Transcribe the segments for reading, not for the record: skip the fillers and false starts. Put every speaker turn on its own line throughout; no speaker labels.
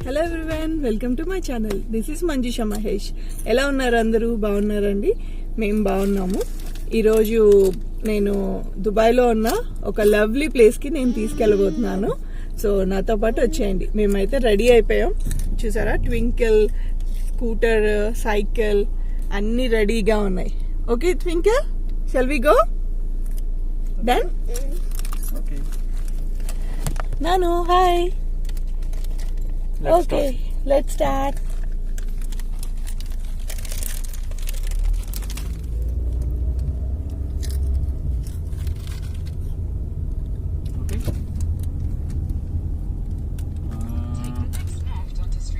Hello everyone, welcome to my channel. This is Manjusha Mahesh. ఎలా ఉన్నారు అందరూ? బాగున్నారండి? మేము బాగున్నాము. ఈరోజు నేను దుబాయ్లో ఉన్న ఒక లవ్లీ ప్లేస్కి నేను తీసుకెళ్ళబోతున్నాను. సో నాతో పాటు వచ్చేయండి. మేమైతే రెడీ అయిపోయాం. చూసారా, ట్వింకిల్ స్కూటర్, సైకిల్ అన్నీ రెడీగా ఉన్నాయి. Okay Twinkle, shall we go? Done? నాను hi. Okay, let's start.
Okay.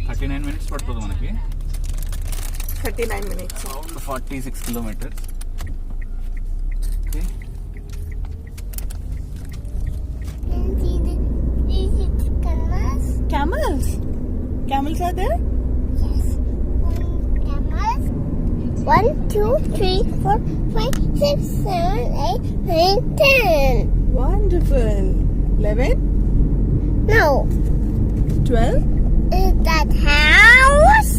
39 minutes పడుతుంది మనకి.
39 minutes.
Around 46 kilometers. Okay.
Camels? Camels are there?
Yes. Camels. 1, 2, 3, 4, 5, 6, 7, 8, 9, 10.
Wonderful. 11?
No.
12?
Is that house?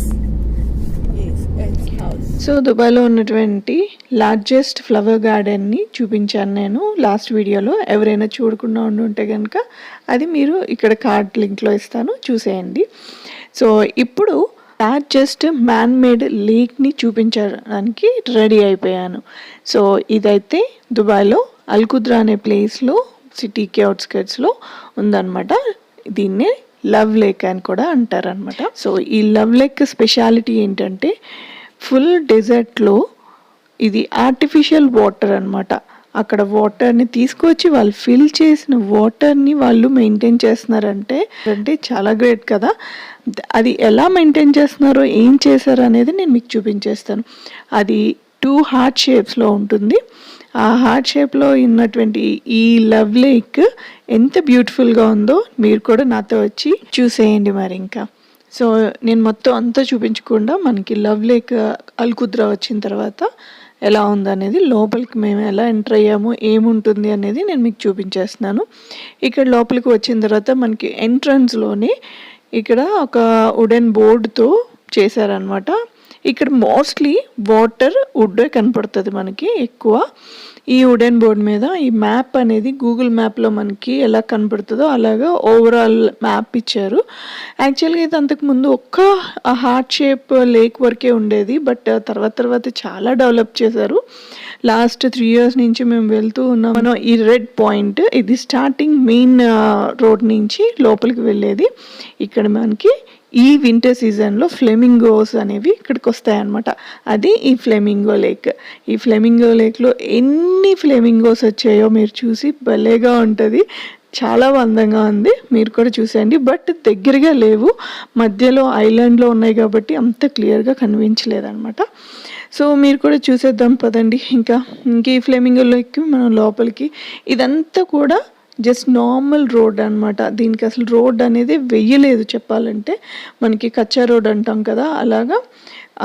Yes, it's house. So దుబాయ్లో ఉన్నటువంటి largest flower గార్డెన్ని చూపించాను నేను last వీడియోలో. ఎవరైనా చూడకుండా ఉంటే కనుక అది మీరు ఇక్కడ కార్డ్ లింక్లో ఇస్తాను, చూసేయండి. సో ఇప్పుడు లార్జెస్ట్ మ్యాన్ మేడ్ లేక్ని చూపించడానికి రెడీ అయిపోయాను. సో ఇదైతే దుబాయ్లో అల్కుద్రా అనే ప్లేస్లో సిటీకి అవుట్స్కర్ట్స్లో ఉందన్నమాట. దీన్నే లవ్ లేక్ అని కూడా అంటారనమాట. సో ఈ లవ్ లేక్ స్పెషాలిటీ ఏంటంటే ఫుల్ డెజర్ట్లో ఇది ఆర్టిఫిషియల్ వాటర్ అనమాట. అక్కడ వాటర్ని తీసుకొచ్చి వాళ్ళు ఫిల్ చేసిన వాటర్ని వాళ్ళు మెయింటైన్ చేస్తున్నారంటే చాలా గ్రేట్ కదా. అది ఎలా మెయింటైన్ చేస్తున్నారో, ఏం చేశారో అనేది నేను మీకు చూపించేస్తాను. అది 2 హార్ట్ షేప్స్లో ఉంటుంది. ఆ హార్ట్ షేప్లో ఉన్నటువంటి ఈ లవ్ లేక్ ఎంత బ్యూటిఫుల్గా ఉందో మీరు కూడా నాతో వచ్చి చూసేయండి. మరి ఇంకా సో నేను మొత్తం అంతా చూపించకుండా మనకి లవ్ లేక్ అల్కుద్రా వచ్చిన తర్వాత ఎలా ఉందనేది, లోపలికి మేము ఎలా ఎంటర్ అయ్యాము, ఏముంటుంది అనేది నేను మీకు చూపించేస్తున్నాను. ఇక్కడ లోపలికి వచ్చిన తర్వాత మనకి ఎంట్రన్స్లోనే ఇక్కడ ఒక వుడెన్ బోర్డుతో చేశారనమాట. ఇక్కడ మోస్ట్లీ వాటర్ వుడ్డే కనపడుతుంది మనకి ఎక్కువ. ఈ వుడెన్ బోర్డ్ మీద ఈ మ్యాప్ అనేది గూగుల్ మ్యాప్లో మనకి ఎలా కనపడుతుందో అలాగా ఓవరాల్ మ్యాప్ ఇచ్చారు. యాక్చువల్గా ఇది అంతకుముందు ఒక్క హార్ట్ షేప్ లేక్ వరకే ఉండేది, బట్ తర్వాత చాలా డెవలప్ చేశారు. లాస్ట్ 3 years నుంచి మేము వెళ్తూ ఉన్నాం. మనం ఈ రెడ్ పాయింట్, ఇది స్టార్టింగ్ మెయిన్ రోడ్ నుంచి లోపలికి వెళ్ళేది. ఇక్కడ మనకి ఈ వింటర్ సీజన్లో ఫ్లెమింగోస్ అనేవి ఇక్కడికి వస్తాయన్నమాట. అది ఈ ఫ్లెమింగో లేక్. ఈ ఫ్లెమింగో లేక్లో ఎన్ని ఫ్లెమింగోస్ వచ్చాయో మీరు చూసి భలేగా ఉంటుంది. చాలా అందంగా ఉంది, మీరు కూడా చూసేయండి. బట్ దగ్గరగా లేవు, మధ్యలో ఐలాండ్లో ఉన్నాయి కాబట్టి అంత క్లియర్గా కనిపించలేదన్నమాట. సో మీరు కూడా చూసేద్దాం పదండి. ఇంకా ఈ ఫ్లెమింగో లేక్కి మనం లోపలికి, ఇదంతా కూడా జస్ట్ నార్మల్ రోడ్ అనమాట. దీనికి అసలు రోడ్ అనేది వెయ్యలేదు చెప్పాలంటే. మనకి కచ్చా రోడ్ అంటాం కదా, అలాగా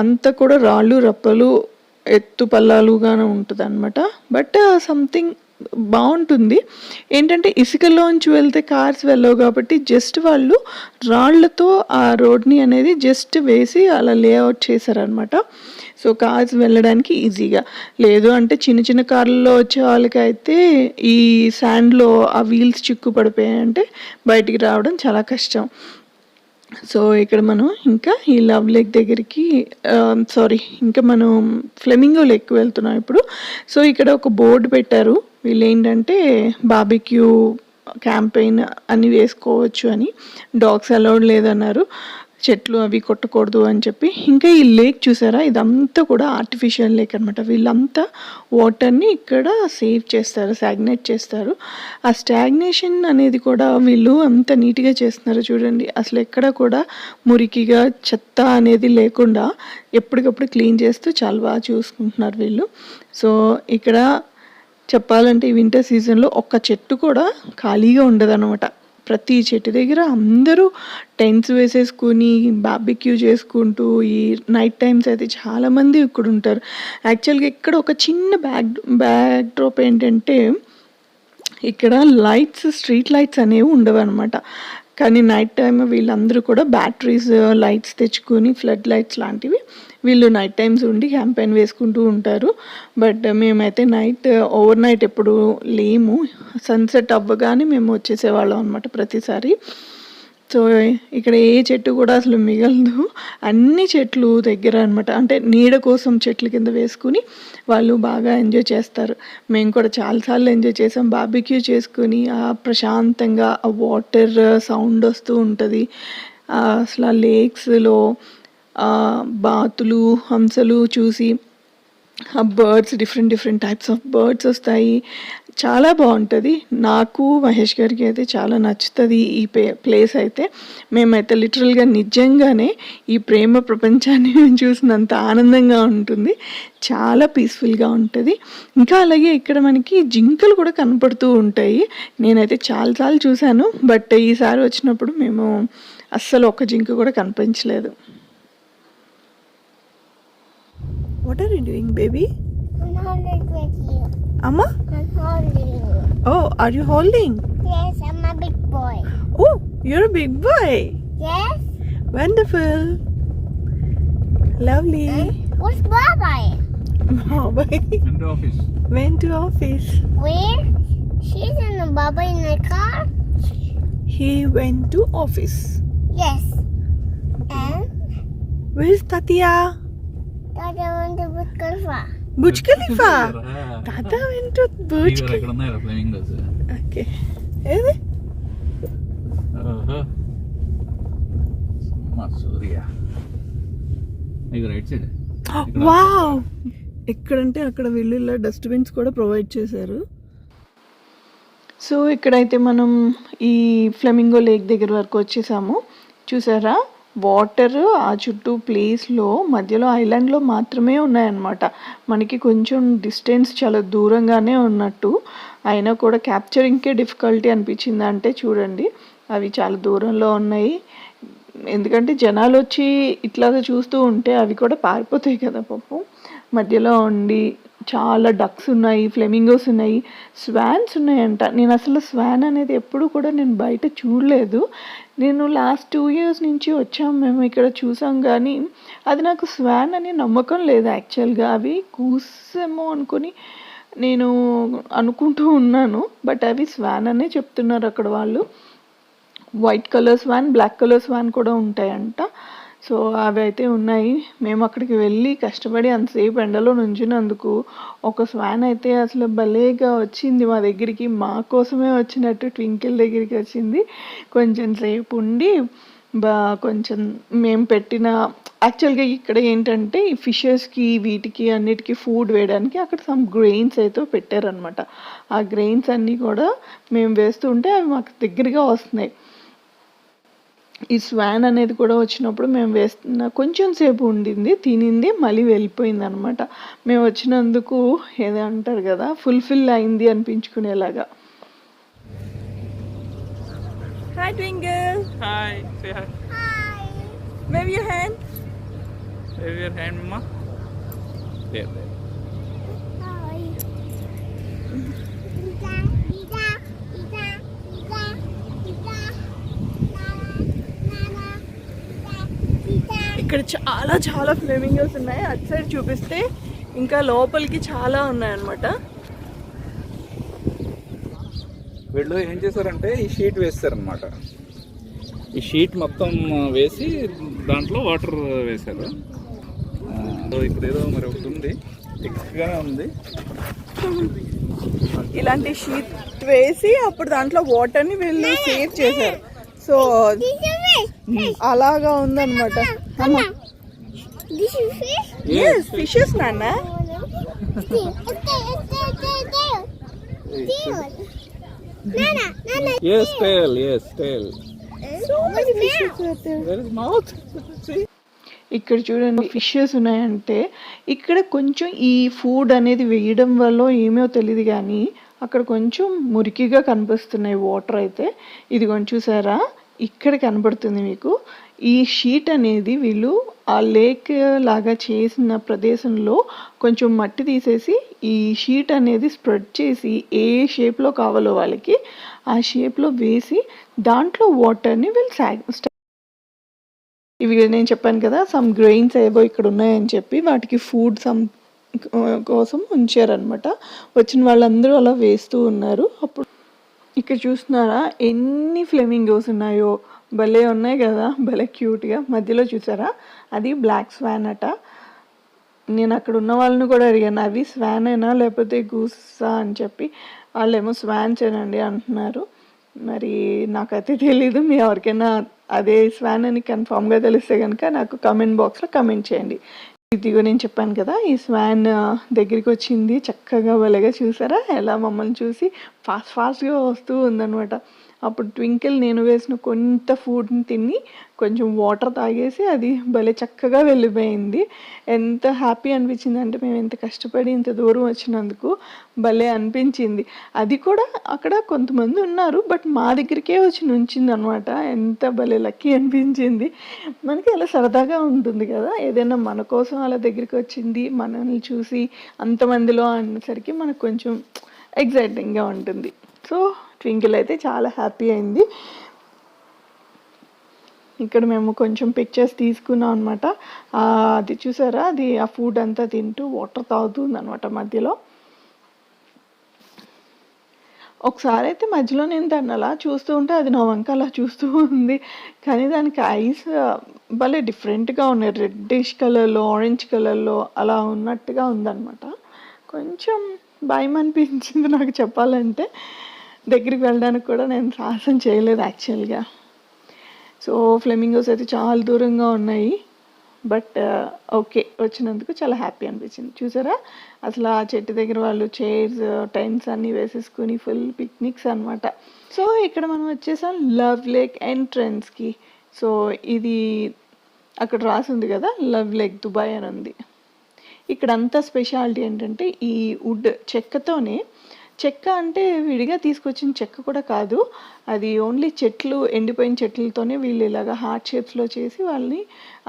అంతా కూడా రాళ్ళు రప్పలు ఎత్తు పల్లాలుగానే ఉంటుంది అనమాట. బట్ సంథింగ్ బాగుంటుంది. ఏంటంటే ఇసుకలోంచి వెళ్తే కార్స్ వెళ్ళవు కాబట్టి జస్ట్ వాళ్ళు రాళ్లతో ఆ రోడ్ని అనేది జస్ట్ వేసి అలా లేఅవుట్ చేశారనమాట. సో కార్స్ వెళ్ళడానికి ఈజీగా. లేదు అంటే చిన్న కార్లలో వచ్చే వాళ్ళకి అయితే ఈ శాండ్లో ఆ వీల్స్ చిక్కు పడిపోయాయంటే బయటికి రావడం చాలా కష్టం. సో ఇక్కడ మనం ఇంకా ఈ లవ్ లేక్ దగ్గరికి ఇంకా మనం ఫ్లెమింగో లేక్ వెళ్తున్నాం ఇప్పుడు. సో ఇక్కడ ఒక బోర్డు పెట్టారు. వీళ్ళు ఏంటంటే బార్బిక్యూ క్యాంపెయిన్ అని వేసుకోవచ్చు అని, డాగ్స్ అలౌడ్ లేదన్నారు, చెట్లు అవి కొట్టకూడదు అని చెప్పి. ఇంకా ఈ లేక్ చూసారా, ఇదంతా కూడా ఆర్టిఫిషియల్ లేక్ అనమాట. వీళ్ళంతా వాటర్ని ఇక్కడ సేవ్ చేస్తారు, స్టాగ్నేట్ చేస్తారు. ఆ స్టాగ్నేషన్ అనేది కూడా వీళ్ళు అంత నీట్గా చేస్తున్నారు చూడండి. అసలు ఎక్కడ కూడా మురికిగా చెత్త అనేది లేకుండా ఎప్పటికప్పుడు క్లీన్ చేస్తూ చాలా బాగా చూసుకుంటున్నారు వీళ్ళు. సో ఇక్కడ చెప్పాలంటే ఈ వింటర్ సీజన్లో ఒక్క చెట్టు కూడా ఖాళీగా ఉండదన్నమాట. ప్రతి చెట్టు దగ్గర అందరూ టెంట్స్ వేసేసుకుని బార్బిక్యూ చేసుకుంటూ, ఈ నైట్ టైమ్స్ అయితే చాలామంది ఇక్కడ ఉంటారు. యాక్చువల్గా ఇక్కడ ఒక చిన్న బ్యాక్ డ్రాప్ ఏంటంటే ఇక్కడ లైట్స్, స్ట్రీట్ లైట్స్ అనేవి ఉండవు అనమాట. కానీ నైట్ టైం వీళ్ళందరూ కూడా బ్యాటరీస్ లైట్స్ తెచ్చుకొని ఫ్లడ్ లైట్స్ లాంటివి వీళ్ళు నైట్ టైమ్స్ ఉండి క్యాంపెయిన్ వేసుకుంటూ ఉంటారు. బట్ మేమైతే ఓవర్ నైట్ ఎప్పుడు లేము, సన్సెట్ అవ్వగానే మేము వచ్చేసేవాళ్ళం అనమాట ప్రతిసారి. సో ఇక్కడ ఏ చెట్టు కూడా అసలు మిగలదు, అన్ని చెట్లు దగ్గర అనమాట. అంటే నీడ కోసం చెట్ల కింద వేసుకుని వాళ్ళు బాగా ఎంజాయ్ చేస్తారు. మేము కూడా చాలాసార్లు ఎంజాయ్ చేసాం, బార్బిక్యూ చేసుకుని ప్రశాంతంగా ఆ వాటర్ సౌండ్ వస్తూ ఉంటుంది. అసలు ఆ లేక్స్లో బాతులు హంసలు చూసి, ఆ birds different types of birds వస్తాయి, చాలా బాగుంటుంది. నాకు మహేష్ గారికి అయితే చాలా నచ్చుతుంది ఈ ప్లేస్ అయితే. మేమైతే లిటరల్గా నిజంగానే ఈ ప్రేమ ప్రపంచాన్ని చూసినంత ఆనందంగా ఉంటుంది, చాలా పీస్ఫుల్గా ఉంటుంది. ఇంకా అలాగే ఇక్కడ మనకి జింకలు కూడా కనపడుతూ ఉంటాయి. నేనైతే చాలాసార్లు చూశాను, బట్ ఈసారి వచ్చినప్పుడు మేము అస్సలు ఒక్క జింక కూడా కనిపించలేదు. What are you doing, baby?
I'm holding with you.
Amma?
I'm holding you.
Oh, are you holding?
Yes, I'm a big boy.
Oh, you're a big boy.
Yes?
Wonderful. Lovely.
Where's Baba?
Baba
In the office.
went to office.
Where? She's in the Baba in the car?
He went to office.
Yes. And
Where's Tatia?
Dada went to Burj Khalifa.
Burj Khalifa. Tata went to Burj
ఇక్కడ
Khalifa.
ఉన్నాయా flamingos?
Okay. ఏది?
ఓహో మా సూర్య ఇక right side.
Wow, ఎక్కడంటే అక్కడ వీళ్ళు ఇలా డస్ట్బిన్స్ కూడా ప్రొవైడ్ చేశారు. సో ఇక్కడైతే మనం ఈ ఫ్లెమింగో లేక్ దగ్గర వరకు వచ్చేసాము. చూసారా, వాటర్ ఆ చుట్టూ ప్లేస్లో మధ్యలో ఐలాండ్లో మాత్రమే ఉన్నాయన్నమాట. మనకి కొంచెం డిస్టెన్స్ చాలా దూరంగానే ఉన్నట్టు, అయినా కూడా క్యాప్చరింగ్కే డిఫికల్టీ అనిపించింది. అంటే చూడండి, అవి చాలా దూరంలో ఉన్నాయి. ఎందుకంటే జనాలు వచ్చి ఇట్లాగా చూస్తూ ఉంటే అవి కూడా పారిపోతాయి కదా పాపం. మధ్యలో ఉండి చాలా డక్స్ ఉన్నాయి, ఫ్లెమింగోస్ ఉన్నాయి, స్వాన్స్ ఉన్నాయంట. నేను అసలు స్వాన్ అనేది ఎప్పుడు కూడా నేను బయట చూడలేదు. నేను లాస్ట్ 2 years నుంచి వచ్చాము మేము ఇక్కడ చూసాం, కానీ అది నాకు స్వాన్ అని నమ్మకం లేదు యాక్చువల్గా. అవి కూసేమో అనుకొని నేను అనుకుంటూ ఉన్నాను, బట్ అవి స్వాన్ అనే చెప్తున్నారు అక్కడ వాళ్ళు. White colour swan, black colour swan కూడా ఉంటాయంట. సో అవి అయితే ఉన్నాయి. మేము అక్కడికి వెళ్ళి కష్టపడి అంతసేపు ఎండలో నుంచినందుకు ఒక స్వాన్ అయితే అసలు భలేగా వచ్చింది మా దగ్గరికి, మా కోసమే వచ్చినట్టు ట్వింకిల్ దగ్గరికి వచ్చింది. కొంచెం సేపు ఉండి కొంచెం మేము పెట్టిన యాక్చువల్గా ఇక్కడ ఏంటంటే ఈ ఫిషెస్కి వీటికి అన్నిటికీ ఫుడ్ వేయడానికి అక్కడ సమ్ గ్రెయిన్స్ అయితే పెట్టారనమాట. ఆ గ్రెయిన్స్ అన్నీ కూడా మేము వేస్తుంటే అవి మాకు దగ్గరగా వస్తున్నాయి. ఈ స్వాన్ అనేది కూడా వచ్చినప్పుడు మేము వేస్తున్న కొంచెం సేపు ఉండింది, తినింది, మళ్ళీ వెళ్ళిపోయింది అనమాట. మేము వచ్చినందుకు ఏదో అంటారు కదా, ఫుల్ఫిల్ అయింది అనిపించుకునేలాగా. Hi Twinkle.
Hi, say hi.
Hi.
Wave your hand.
Wave your hand mamma. There there.
Hi. Ida, Ida, Ida, Ida, Ida. Nana, Ida.
ఇక్కడ చాలా ఫ్లెమింగోస్ ఉన్నాయి. అటు సైడ్ చూపిస్తే ఇంకా లోపలికి చాలా ఉన్నాయన్నమాట.
వీళ్ళు ఏం చేశారంటే ఈ షీట్ వేస్తారనమాట. ఈ షీట్ మొత్తం వేసి దాంట్లో వాటర్ వేశారు. సో ఇక్కడ ఏదో మరి ఒకటి ఉంది, థిక్గానే ఉంది.
ఇలాంటి షీట్ వేసి అప్పుడు దాంట్లో వాటర్ని వీళ్ళు సేవ్ చేశారు. So
This is fish.
అలాగా ఉందన్నమాట.
Mama. This is fish.
Yes, fishes నాన్న.
Nana, Nana.
Yes, tail, yes, tail.
So many fishes are there.
Where is mouth? See?
ఇక్కడ చూడండి ఫిషెస్ ఉన్నాయంటే ఇక్కడ కొంచెం ఈ ఫుడ్ అనేది వేయడం వల్ల ఏమో తెలియదు, కానీ అక్కడ కొంచెం మురికిగా కనిపిస్తున్నాయి వాటర్ అయితే. ఇది కొంచెం చూసారా, ఇక్కడ కనబడుతుంది మీకు. ఈ షీట్ అనేది వీళ్ళు ఆ లేక్ లాగా చేసిన ప్రదేశంలో కొంచెం మట్టి తీసేసి ఈ షీట్ అనేది స్ప్రెడ్ చేసి ఏ షేప్లో కావాలో వాళ్ళకి ఆ షేప్లో వేసి దాంట్లో వాటర్ని వీళ్ళు ఇవి నేను చెప్పాను కదా సమ్ గ్రెయిన్స్ ఏవో ఇక్కడ ఉన్నాయని చెప్పి వాటికి ఫుడ్ కోసం ఉంచారనమాట. వచ్చిన వాళ్ళందరూ అలా వేస్తూ ఉన్నారు. అప్పుడు ఇక్కడ చూస్తున్నారా ఎన్ని ఫ్లెమింగోస్ ఉన్నాయో, భలే ఉన్నాయి కదా, భలే క్యూట్గా. మధ్యలో చూసారా అది బ్లాక్ స్వాన్ అట. నేను అక్కడ ఉన్న వాళ్ళని కూడా అడిగాను అవి స్వానేనా లేకపోతే గూసా అని చెప్పి. వాళ్ళేమో స్వాన్సేనండి అంటున్నారు. మరి నాకైతే తెలీదు, మీ ఎవరికైనా అదే స్వాన్ అని కన్ఫామ్గా తెలిస్తే కనుక నాకు కామెంట్ బాక్స్లో కామెంట్ చేయండి. ఇదిగో నేను చెప్పాను కదా ఈ స్వాన్ దగ్గరికి వచ్చింది, చక్కగా భలేగా చూసారా ఎలా మమ్మల్ని చూసి ఫాస్ట్గా వస్తూ ఉందనమాట. అప్పుడు ట్వింకిల్ నేను వేసిన కొంత ఫుడ్ని తిని కొంచెం వాటర్ తాగేసి అది భలే చక్కగా వెళ్ళిపోయింది. ఎంత హ్యాపీ అనిపించింది అంటే మేము ఎంత కష్టపడి ఇంత దూరం వచ్చినందుకు భలే అనిపించింది. అది కూడా అక్కడ కొంతమంది ఉన్నారు బట్ మా దగ్గరికే వచ్చి నుంచింది అనమాట. ఎంత భలే లక్కీ అనిపించింది. మనకి అలా సరదాగా ఉంటుంది కదా, ఏదైనా మన కోసం అలా దగ్గరికి వచ్చింది మనల్ని చూసి అంతమందిలో అనేసరికి మనకు కొంచెం ఎగ్జైటింగ్గా ఉంటుంది. సో ట్వింకిల్ అయితే చాలా హ్యాపీ అయింది. ఇక్కడ మేము కొంచెం పిక్చర్స్ తీసుకున్నాం అనమాట. అది చూసారా అది ఆ ఫుడ్ అంతా తింటూ వాటర్ తాగుతుంది అనమాట మధ్యలో. ఒకసారి అయితే మధ్యలో నేను దాన్ని అలా చూస్తూ ఉంటే అది నా వంక అలా చూస్తూ ఉంది. కానీ దానికి ఐస్ భలే డిఫరెంట్గా ఉన్నాయి, రెడ్డిష్ కలర్లో ఆరెంజ్ కలర్లో అలా ఉన్నట్టుగా ఉందన్నమాట. కొంచెం భయం అనిపించింది నాకు చెప్పాలంటే. దగ్గరికి వెళ్ళడానికి కూడా నేను సాహసం చేయలేదు యాక్చువల్గా. సో ఫ్లెమింగోస్ అయితే చాలా దూరంగా ఉన్నాయి బట్ ఓకే వచ్చినందుకు చాలా హ్యాపీ అనిపించింది. చూసారా అసలు ఆ చెట్టు దగ్గర వాళ్ళు చైర్స్ టెంట్స్ అన్నీ వేసేసుకుని ఫుల్ పిక్నిక్స్ అనమాట. సో ఇక్కడ మనం వచ్చేసాం లవ్ లేక్ ఎంట్రన్స్కి. సో ఇది అక్కడ రాసింది కదా లవ్ లేక్ దుబాయ్ అని ఉంది. ఇక్కడ అంతా స్పెషాలిటీ ఏంటంటే ఈ వుడ్ చెక్కతోనే, చెక్క అంటే విడిగా తీసుకొచ్చిన చెక్క కూడా కాదు, అది ఓన్లీ చెట్లు ఎండిపోయిన చెట్లతోనే వీళ్ళు ఇలాగా హార్ట్ షేప్స్లో చేసి వాళ్ళని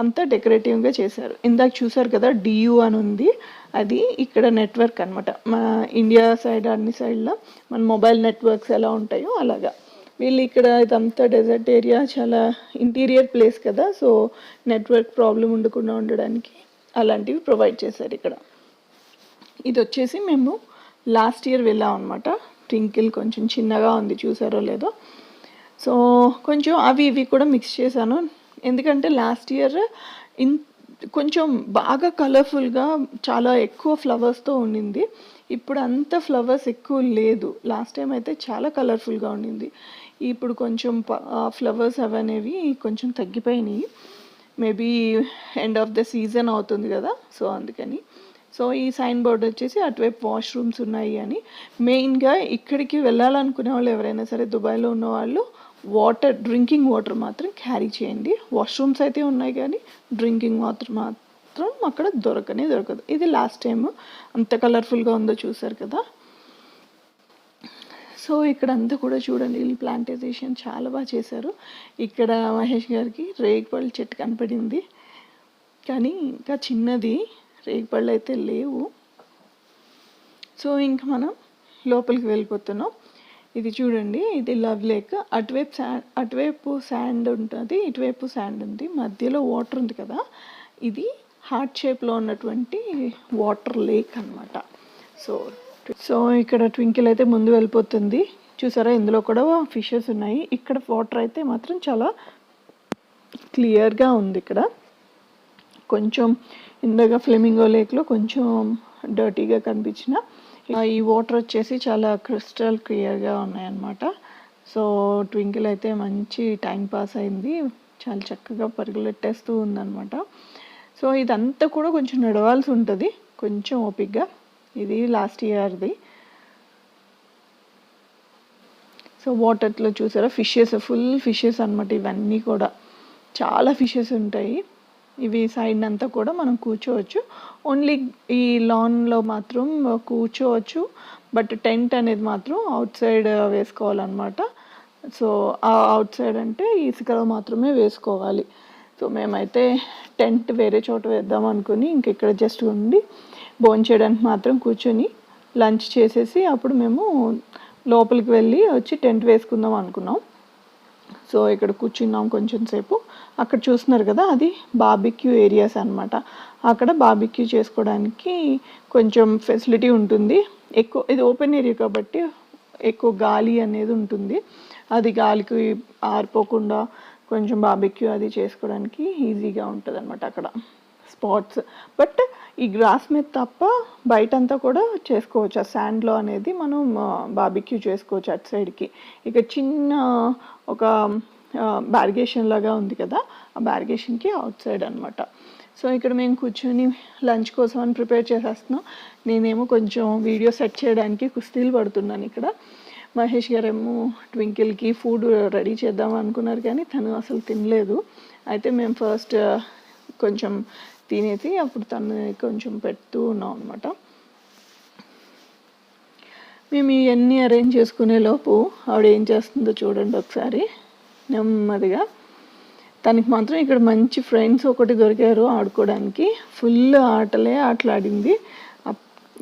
అంతా డెకరేటివ్గా చేశారు. ఇందాక చూసారు కదా డియూ అని ఉంది, అది ఇక్కడ నెట్వర్క్ అనమాట. మా ఇండియా సైడ్ అన్ని సైడ్లో మన మొబైల్ నెట్వర్క్స్ ఎలా ఉంటాయో అలాగా వీళ్ళు ఇక్కడ ఇదంతా డెజర్ట్ ఏరియా, చాలా ఇంటీరియర్ ప్లేస్ కదా, సో నెట్వర్క్ ప్రాబ్లం ఉండకుండా ఉండడానికి అలాంటివి ప్రొవైడ్ చేశారు ఇక్కడ. ఇది వచ్చేసి మేము లాస్ట్ ఇయర్ వెళ్ళాం అనమాట. ట్వింకిల్ కొంచెం చిన్నగా ఉంది చూసారో లేదో. సో కొంచెం అవి ఇవి కూడా మిక్స్ చేశాను ఎందుకంటే లాస్ట్ ఇయర్ కొంచెం బాగా కలర్ఫుల్గా చాలా ఎక్కువ ఫ్లవర్స్తో ఉండింది. ఇప్పుడు అంత ఫ్లవర్స్ ఎక్కువ లేదు. లాస్ట్ టైం అయితే చాలా కలర్ఫుల్గా ఉండింది. ఇప్పుడు కొంచెం ఫ్లవర్స్ అవనేవి కొంచెం తగ్గిపోయినాయి. Maybe end of the season అవుతుంది కదా, సో అందుకని. సో ఈ సైన్ బోర్డ్ వచ్చేసి అటువైపు వాష్రూమ్స్ ఉన్నాయి అని. మెయిన్గా ఇక్కడికి వెళ్ళాలనుకునే వాళ్ళు ఎవరైనా సరే దుబాయ్లో ఉన్నవాళ్ళు డ్రింకింగ్ వాటర్ మాత్రం క్యారీ చేయండి. వాష్రూమ్స్ అయితే ఉన్నాయి కానీ డ్రింకింగ్ వాటర్ మాత్రం అక్కడ దొరకదు. ఇది లాస్ట్ టైం అంత కలర్ఫుల్గా ఉందో చూసారు కదా. సో ఇక్కడ అంతా కూడా చూడండి వీళ్ళు ప్లాంటేషన్ చాలా బాగా చేశారు. ఇక్కడ మహేష్ గారికి రేగిపళ్ళు చెట్టు కనపడింది కానీ ఇంకా చిన్నది, రేగిపళ్ళు అయితే లేవు. సో ఇంకా మనం లోపలికి వెళ్ళిపోతున్నాం. ఇది చూడండి ఇది లవ్ లేక్. అటువైపు శాండ్ ఉంటుంది, ఇటువైపు శాండ్ ఉంది, మధ్యలో వాటర్ ఉంది కదా. ఇది హార్ట్ షేప్లో ఉన్నటువంటి వాటర్ లేక్ అనమాట. సో ఇక్కడ ట్వింకిల్ అయితే ముందు వెళ్ళిపోతుంది. చూసారా ఇందులో కూడా ఫిషెస్ ఉన్నాయి. ఇక్కడ వాటర్ అయితే మాత్రం చాలా క్లియర్గా ఉంది. ఇక్కడ కొంచెం ఇందాక ఫ్లెమింగో లేక్లో కొంచెం డర్టీగా కనిపించిన ఈ వాటర్ వచ్చేసి చాలా క్రిస్టల్ క్లియర్గా ఉన్నాయన్నమాట. సో ట్వింకిల్ అయితే మంచి టైం పాస్ అయింది, చాలా చక్కగా పరుగులెట్టేస్తూ ఉందన్నమాట. సో ఇదంతా కూడా కొంచెం నడవాల్సి ఉంటుంది కొంచెం ఓపిక్గా. ఇది లాస్ట్ ఇయర్ది. సో వాటర్లో చూసారా ఫిషెస్, ఫుల్ ఫిషెస్ అనమాట. ఇవన్నీ కూడా చాలా ఫిషెస్ ఉంటాయి. ఇవి సైడ్ అంతా కూడా మనం కూర్చోవచ్చు. ఓన్లీ ఈ లాన్లో మాత్రం కూర్చోవచ్చు, బట్ టెంట్ అనేది మాత్రం అవుట్ సైడ్ వేసుకోవాలన్నమాట. సో ఆ అవుట్ సైడ్ అంటే ఇసుకలో మాత్రమే వేసుకోవాలి. సో మేమైతే టెంట్ వేరే చోట వేద్దాం అనుకుని ఇంక ఇక్కడ జస్ట్ ఉండి భోంచేయడానికి మాత్రం కూర్చొని లంచ్ చేసేసి అప్పుడు మేము లోపలికి వెళ్ళి వచ్చి టెంట్ వేసుకుందాం అనుకున్నాం. సో ఇక్కడ కూర్చున్నాం కొంచెం సేపు. అక్కడ చూస్తున్నారు కదా, అది బార్బిక్యూ ఏరియాస్ అనమాట. అక్కడ బార్బిక్యూ చేసుకోవడానికి కొంచెం ఫెసిలిటీ ఉంటుంది. ఎక్కువ ఇది ఓపెన్ ఏరియా కాబట్టి ఎక్కువ గాలి అనేది ఉంటుంది. అది గాలికి ఆరిపోకుండా కొంచెం బార్బిక్యూ అది చేసుకోవడానికి ఈజీగా ఉంటుంది అనమాట అక్కడ స్పాట్స్. బట్ ఈ గ్రాస్ మీద తప్ప బయటంతా కూడా చేసుకోవచ్చు. ఆ శాండ్లో అనేది మనం బార్బిక్యూ చేసుకోవచ్చు అటు సైడ్కి. ఇక చిన్న ఒక బ్యారిగేషన్ లాగా ఉంది కదా, ఆ బ్యారిగేషన్కి అవుట్ సైడ్ అనమాట. సో ఇక్కడ మేము కూర్చొని లంచ్ కోసం అని ప్రిపేర్ చేసేస్తున్నాం. నేనేమో కొంచెం వీడియో సెట్ చేయడానికి కుస్తీలు పడుతున్నాను ఇక్కడ. మహేష్ గారేమో ట్వింకిల్కి ఫుడ్ రెడీ చేద్దాం అనుకున్నారు కానీ తను అసలు తినలేదు. అయితే మేము ఫస్ట్ కొంచెం తినేసి అప్పుడు తను కొంచెం పెడుతూ ఉన్నాం అనమాట. మేము ఇవన్నీ అరేంజ్ చేసుకునే లోపు ఆవిడ ఏం చేస్తుందో చూడండి ఒకసారి నెమ్మదిగా. తనకి మాత్రం ఇక్కడ మంచి ఫ్రెండ్స్ ఒకటి దొరికారు ఆడుకోవడానికి. ఫుల్ ఆటలే ఆటలాడింది.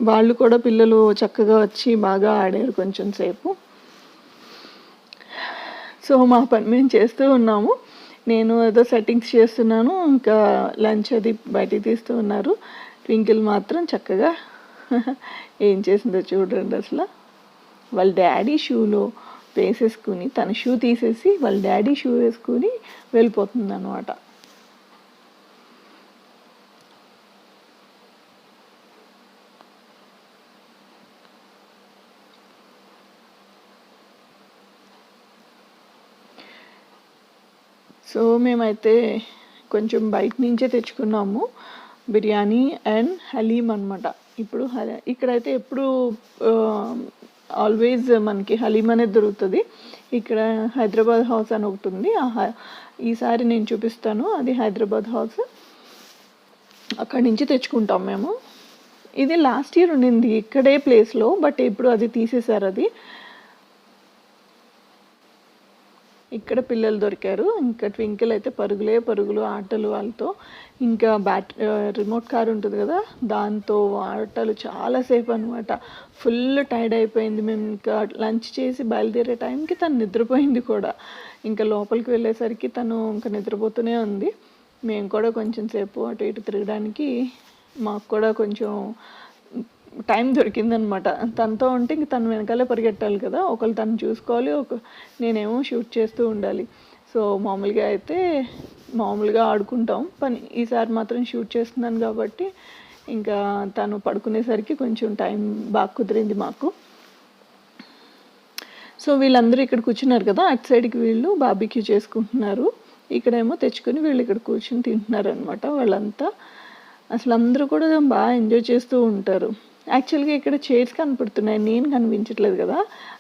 వాళ్ళు కూడా పిల్లలు చక్కగా వచ్చి బాగా ఆడారు కొంచెం సేపు. సో మా పని మేము చేస్తూ ఉన్నాము. నేను ఏదో సెట్టింగ్స్ చేస్తున్నాను, ఇంకా లంచ్ అది బయటికి తీస్తూ ఉన్నారు. ట్వింకిల్ మాత్రం చక్కగా ఏం చేసిందో చూడండి అసలు. వాళ్ళ డాడీ షూలో వేసేసుకుని, తన షూ తీసేసి వాళ్ళ డాడీ షూ వేసుకుని వెళ్ళిపోతుంది అనమాట. సో మేమైతే కొంచెం బయట నుంచే తెచ్చుకున్నాము బిర్యానీ అండ్ హలీం అనమాట. ఇప్పుడు ఇక్కడైతే ఎప్పుడు ఆల్వేస్ మనకి హలీం అనేది దొరుకుతుంది. ఇక్కడ హైదరాబాద్ హౌస్ అని ఒకటి ఉంది. ఈసారి నేను చూపిస్తాను, అది హైదరాబాద్ హౌస్. అక్కడి నుంచి తెచ్చుకుంటాం మేము. ఇది లాస్ట్ ఇయర్ ఉండింది ఇక్కడే ప్లేస్లో, బట్ ఇప్పుడు అది తీసేశారు. అది ఇక్కడ పిల్లలు దొరికారు. ఇంకా ట్వింకిల్ అయితే పరుగులు ఆటలు వాళ్ళతో. ఇంకా రిమోట్ కార్ ఉంటుంది కదా, దాంతో ఆటలు చాలాసేపు అనమాట. ఫుల్ టైర్డ్ అయిపోయింది. మేము ఇంకా లంచ్ చేసి బయలుదేరే టైంకి తను నిద్రపోయింది కూడా. ఇంకా లోపలికి వెళ్ళేసరికి తను ఇంకా నిద్రపోతూనే ఉంది. మేము కూడా కొంచెం సేపు అటు ఇటు తిరగడానికి మాకు కూడా కొంచెం టైం దొరికిందనమాట. తనతో ఉంటే ఇంక తను వెనకాలే పరిగెట్టాలి కదా, ఒకళ్ళు తను చూసుకోవాలి, నేనేమో షూట్ చేస్తూ ఉండాలి. సో మామూలుగా ఆడుకుంటాం పని. ఈసారి మాత్రం షూట్ చేస్తున్నాను కాబట్టి ఇంకా తను పడుకునేసరికి కొంచెం టైం బాగా కుదిరింది మాకు. సో వీళ్ళందరూ ఇక్కడ కూర్చున్నారు కదా, అటు సైడ్కి వీళ్ళు బార్బిక్యూ చేసుకుంటున్నారు. ఇక్కడేమో తెచ్చుకొని వీళ్ళు ఇక్కడ కూర్చొని తింటున్నారు అనమాట వాళ్ళంతా. అసలు అందరూ కూడా బాగా ఎంజాయ్ చేస్తూ ఉంటారు. యాక్చువల్గా ఇక్కడ చైర్స్ కనపడుతున్నాయి, నేను కనిపించట్లేదు కదా.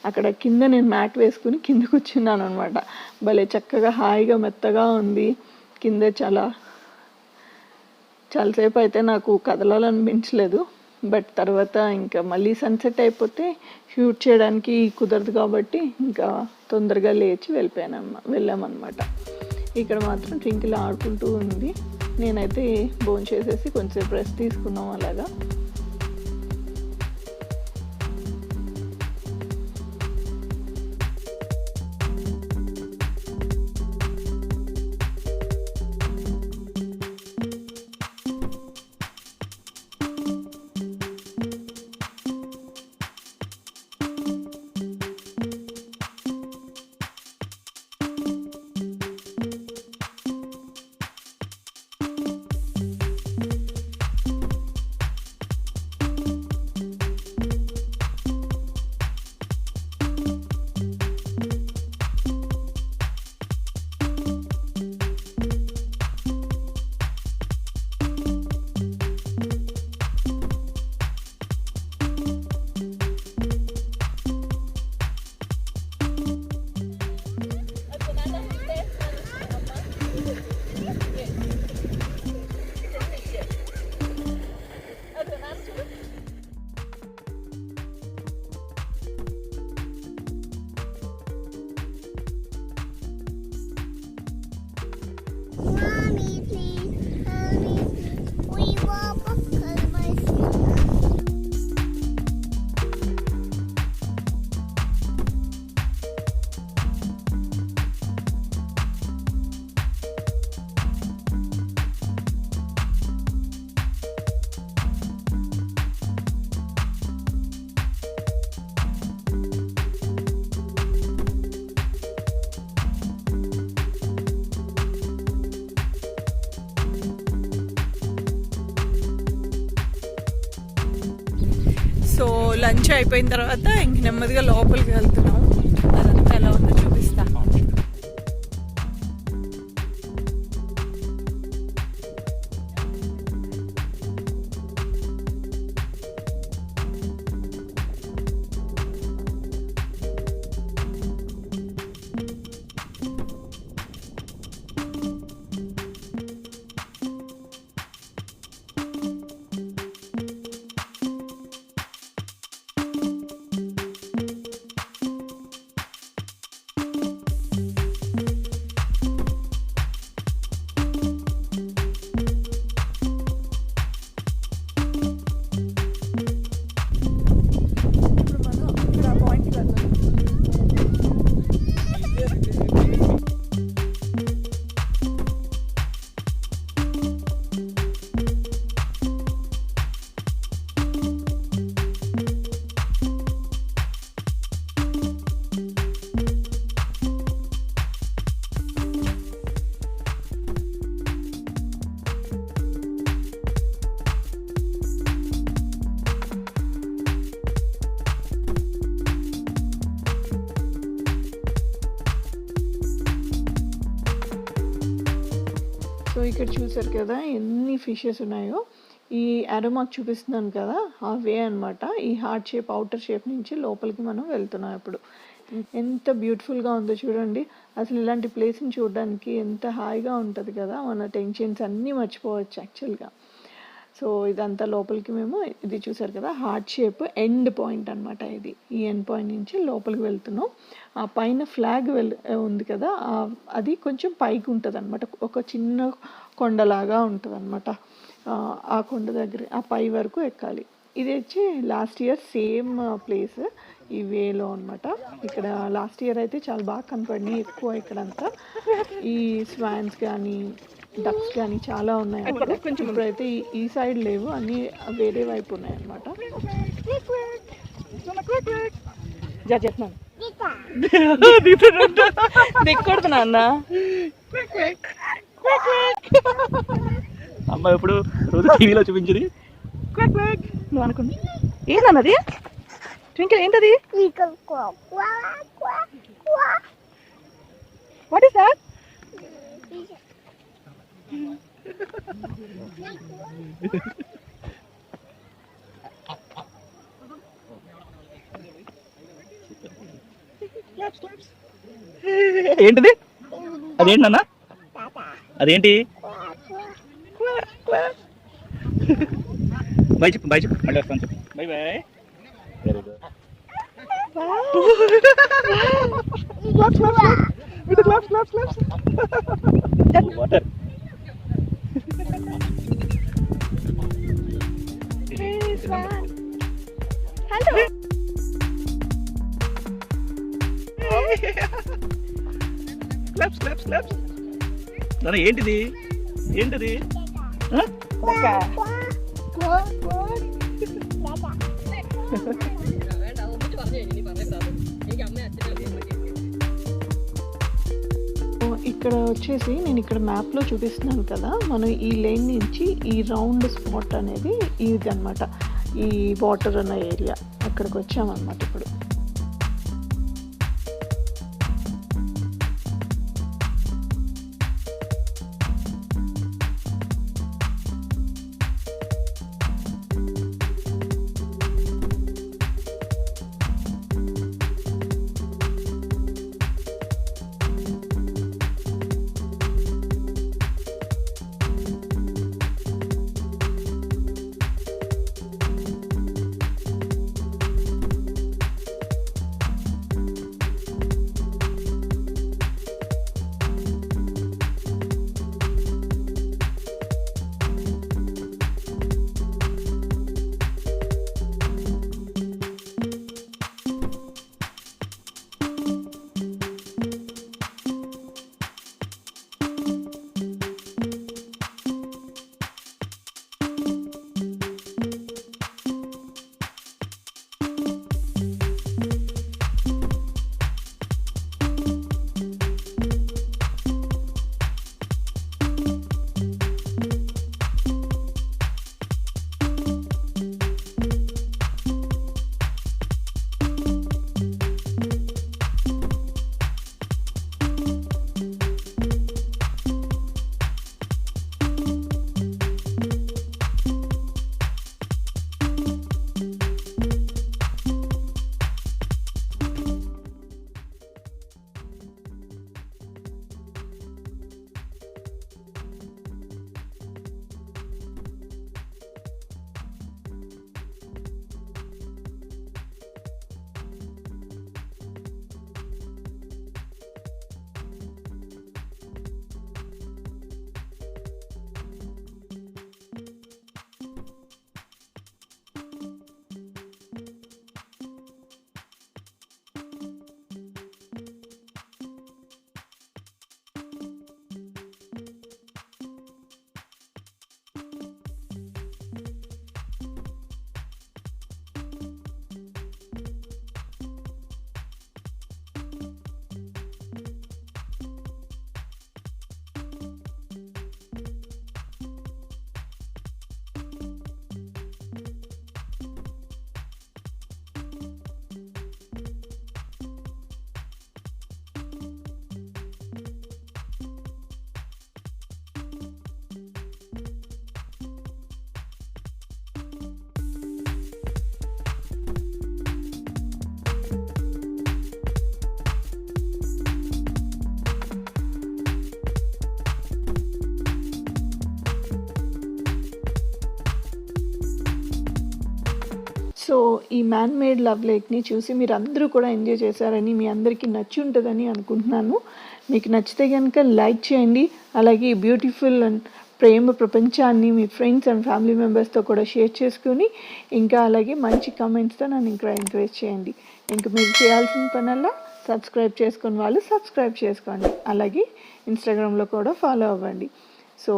అక్కడ కింద నేను మ్యాట్ వేసుకుని కింద కూర్చున్నాను అనమాట. భలే చక్కగా హాయిగా మెత్తగా ఉంది కింద. చాలాసేపు అయితే నాకు కదలాలనిపించలేదు. బట్ తర్వాత ఇంకా మళ్ళీ సన్సెట్ అయిపోతే షూట్ చేయడానికి కుదరదు కాబట్టి ఇంకా తొందరగా లేచి వెళ్ళామన్నమాట. ఇక్కడ మాత్రం ట్వింకిల్ ఆడుకుంటూ ఉంది. నేనైతే భోంచేసేసి కొంచెంసేపు రెస్ట్ తీసుకున్నాం అలాగా. లంచ్ అయిపోయిన తర్వాత ఇంక నెమ్మదిగా లోపలికి వెళ్తున్నాం. అదంతా ఎలా ఉందో చూపిస్తా. సో ఇక్కడ చూసారు కదా ఎన్ని ఫిషెస్ ఉన్నాయో. ఈ యారో మార్క్ చూపిస్తున్నాను కదా, ఆ వే అనమాట. ఈ హార్ట్ షేప్, అవుటర్ షేప్ నుంచి లోపలికి మనం వెళ్తున్నాం. ఇప్పుడు ఎంత బ్యూటిఫుల్గా ఉందో చూడండి. అసలు ఇలాంటి ప్లేస్ని చూడడానికి ఎంత హాయిగా ఉంటుంది కదా, మన టెన్షన్స్ అన్నీ మర్చిపోవచ్చు యాక్చువల్గా. సో ఇదంతా లోపలికి మేము, ఇది చూసారు కదా హార్ట్ షేప్ ఎండ్ పాయింట్ అనమాట. ఇది ఈ ఎండ్ పాయింట్ నుంచి లోపలికి వెళ్తున్నాం. ఆ పైన ఫ్లాగ్ ఉంది కదా, అది కొంచెం పైకి ఉంటుంది అనమాట. ఒక చిన్న కొండలాగా ఉంటుంది అనమాట. ఆ కొండ దగ్గర ఆ పై వరకు ఎక్కాలి. ఇది వచ్చి లాస్ట్ ఇయర్ సేమ్ ప్లేస్ ఈ వేలో అనమాట. ఇక్కడ లాస్ట్ ఇయర్ అయితే చాలా బాగా కనపడినాయి ఎక్కువ ఇక్కడంతా. ఈ స్వాన్స్ కానీ డక్స్ కానీ చాలా ఉన్నాయి అక్కడ. ఇప్పుడైతే ఈ సైడ్ లేవు, అన్నీ వేరే వైపు ఉన్నాయి అనమాట. దిక్కూడదు నాన్న.
అమ్మ ఎప్పుడు రోజు టీవీలో చూపించింది
నువ్వు అనుకుంది ఏంటన్నది? ట్వింకిల్ ఏంటది? What is that?
ఏంటిది? అదేంటి నాన్న? అదేంటి? బాయ్ చెప్పు, బాయ్ చెప్పు, మళ్ళీ వస్తాను చెప్పు. Bye bye. Very good. Water. Claps claps claps. నాన్న ఏంటిది? ఏంటిది?
ఇక్కడ వచ్చేసి నేను ఇక్కడ మ్యాప్లో చూపిస్తున్నాను కదా, మనం ఈ లేన్ నుంచి ఈ రౌండ్ స్పాట్ అనేది ఇది అనమాట. ఈ వాటర్ ఉన్న ఏరియా అక్కడికి వచ్చామన్నమాట ఇప్పుడు. ఈ మ్యాన్ మేడ్ లవ్ లేక్ని చూసి మీరు అందరూ కూడా ఎంజాయ్ చేశారని, మీ అందరికీ నచ్చి ఉంటుందని అనుకుంటున్నాను. మీకు నచ్చితే కనుక లైక్ చేయండి. అలాగే ఈ బ్యూటిఫుల్ అండ్ ప్రేమ ప్రపంచాన్ని మీ ఫ్రెండ్స్ అండ్ ఫ్యామిలీ మెంబర్స్తో కూడా షేర్ చేసుకుని, ఇంకా అలాగే మంచి కమెంట్స్తో నన్ను ఇంకా ఎంకరేజ్ చేయండి. ఇంకా మీరు చేయాల్సిన పనల్లా సబ్స్క్రైబ్ చేసుకుని వాళ్ళు సబ్స్క్రైబ్ చేసుకోండి. అలాగే ఇన్స్టాగ్రామ్లో కూడా ఫాలో అవ్వండి. సో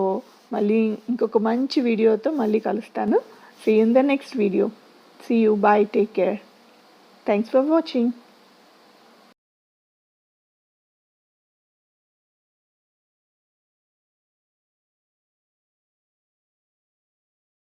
మళ్ళీ ఇంకొక మంచి వీడియోతో మళ్ళీ కలుస్తాను. See you in the next video. See you. Bye. Take care. Thanks for watching.